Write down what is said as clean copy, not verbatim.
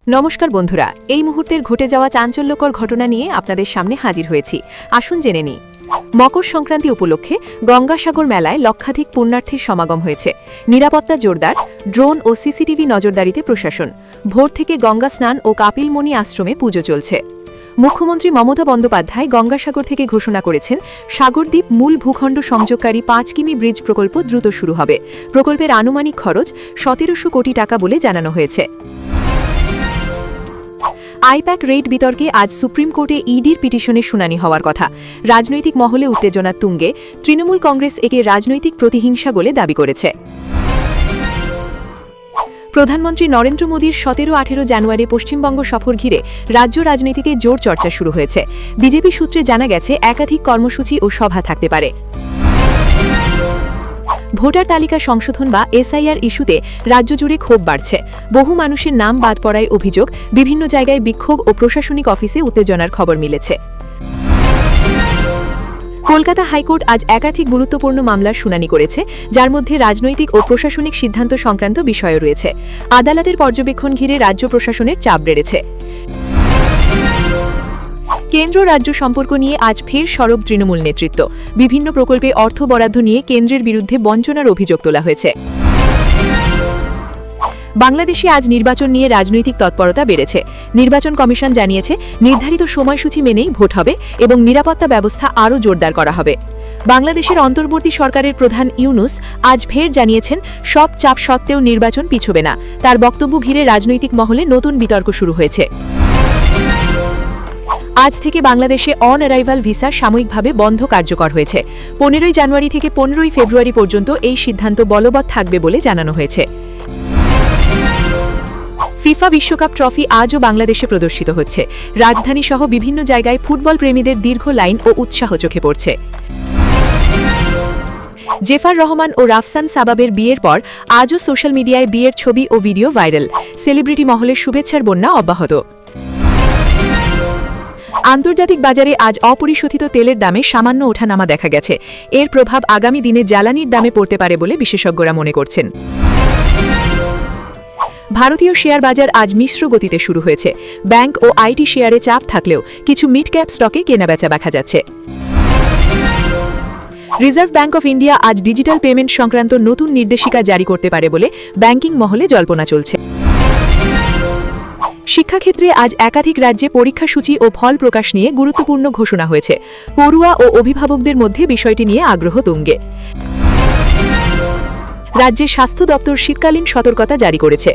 নমস্কার বন্ধুরা, এই মুহূর্তের ঘটে যাওয়া চাঞ্চল্যকর ঘটনা নিয়ে আপনাদের সামনে হাজির হয়েছি। আসুন জেনে নিই। মকর সংক্রান্তি উপলক্ষে গঙ্গাসাগর মেলায় লক্ষাধিক পুণ্যার্থীর সমাগম হয়েছে। নিরাপত্তা জোরদার, ড্রোন ও সিসিটিভি নজরদারিতে প্রশাসন। ভোর থেকে গঙ্গা স্নান ও কাপিলমণি আশ্রমে পুজো চলছে। মুখ্যমন্ত্রী মমতা বন্দ্যোপাধ্যায় গঙ্গাসাগর থেকে ঘোষণা করেছেন, সাগরদ্বীপ মূল ভূখণ্ড সংযোগকারী ৫ কিমি ব্রিজ প্রকল্প দ্রুত শুরু হবে। প্রকল্পের আনুমানিক খরচ ১৭০০ কোটি টাকা বলে জানানো হয়েছে। আইপ্যাক রেড বিতর্কে আজ সুপ্রিম কোর্টে ইডির পিটিশনের শুনানি হওয়ার কথা। রাজনৈতিক মহলে উত্তেজনা তুঙ্গে। তৃণমূল কংগ্রেস একে রাজনৈতিক প্রতিহিংসা বলে দাবি করেছে। প্রধানমন্ত্রী নরেন্দ্র মোদীর ১৭-১৮ জানুয়ারি পশ্চিমবঙ্গ সফর ঘিরে রাজ্য রাজনীতিতে জোর চর্চা শুরু হয়েছে। বিজেপি সূত্রে জানা গেছে, একাধিক কর্মসূচি ও সভা থাকতে পারে। ভোটার তালিকা সংশোধন বা এসআইআর ইস্যুতে রাজ্য জুড়ে ক্ষোভ বাড়ছে। বহু মানুষের নাম বাদ পড়ায় অভিযোগ, বিভিন্ন জায়গায় বিক্ষোভ ও প্রশাসনিক অফিসে উত্তেজনার খবর মিলেছে। কলকাতা হাইকোর্ট আজ একাধিক গুরুত্বপূর্ণ মামলার শুনানি করেছে, যার মধ্যে রাজনৈতিক ও প্রশাসনিক সিদ্ধান্ত সংক্রান্ত বিষয় রয়েছে। আদালতের পর্যবেক্ষণ ঘিরে রাজ্য প্রশাসনের চাপ বেড়েছে। কেন্দ্র রাজ্য সম্পর্ক নিয়ে আজ ফের সরব তৃণমূল নেতৃত্ব। বিভিন্ন প্রকল্পে অর্থ বরাদ্দ নিয়ে কেন্দ্রের বিরুদ্ধে বঞ্চনার অভিযোগ তোলা হয়েছে। বাংলাদেশে আজ নির্বাচন নিয়ে রাজনৈতিক তৎপরতা বেড়েছে। নির্বাচন কমিশন জানিয়েছে, নির্ধারিত সময়সূচি মেনেই ভোট হবে এবং নিরাপত্তা ব্যবস্থা আরও জোরদার করা হবে। বাংলাদেশের অন্তর্বর্তী সরকারের প্রধান ইউনুস আজ ফের জানিয়েছেন, সব চাপ সত্ত্বেও নির্বাচন পিছবে না। তার বক্তব্য ঘিরে রাজনৈতিক মহলে নতুন বিতর্ক শুরু হয়েছে। আজ থেকে বাংলাদেশে অন অ্যারাইভাল ভিসা সাময়িকভাবে বন্ধ কার্যকর হয়েছে। ১৫ জানুয়ারি থেকে ১৫ ফেব্রুয়ারি পর্যন্ত এই সিদ্ধান্ত বলবৎ থাকবে বলে জানানো হয়েছে। ফিফা বিশ্বকাপ ট্রফি আজও বাংলাদেশে প্রদর্শিত হচ্ছে। রাজধানী সহ বিভিন্ন জায়গায় ফুটবল প্রেমীদের দীর্ঘ লাইন ও উৎসাহ চোখে পড়ছে। জেফার রহমান ও রাফসান সাবাবের বিয়ের পর আজও সোশ্যাল মিডিয়ায় বিয়ের ছবি ও ভিডিও ভাইরাল। সেলিব্রিটি মহলের শুভেচ্ছার বন্যা অব্যাহত। আন্তর্জাতিক বাজারে আজ অপরিশোধিত তেলের দামে সামান্য ওঠানামা দেখা গেছে। এর প্রভাব আগামী দিনে জ্বালানির দামে পড়তে পারে বলে বিশেষজ্ঞরা মনে করছেন। ভারতীয় শেয়ার বাজার আজ মিশ্র গতিতে শুরু হয়েছে। ব্যাংক ও আইটি শেয়ারে চাপ থাকলেও কিছু মিড ক্যাপ স্টকে কেনাবেচা দেখা যাচ্ছে। রিজার্ভ ব্যাংক অফ ইন্ডিয়া আজ ডিজিটাল পেমেন্ট সংক্রান্ত নতুন নির্দেশিকা জারি করতে পারে বলে ব্যাংকিং মহলে জল্পনা চলছে। শিক্ষাক্ষেত্রে আজ একাধিক রাজ্যে পরীক্ষাসূচি ও ফল প্রকাশ নিয়ে গুরুত্বপূর্ণ ঘোষণা হয়েছে। পড়ুয়া ও অভিভাবকদের মধ্যে বিষয়টি নিয়ে আগ্রহ তুঙ্গে। রাজ্যে স্বাস্থ্য দপ্তর শীতকালীন সতর্কতা জারি করেছে।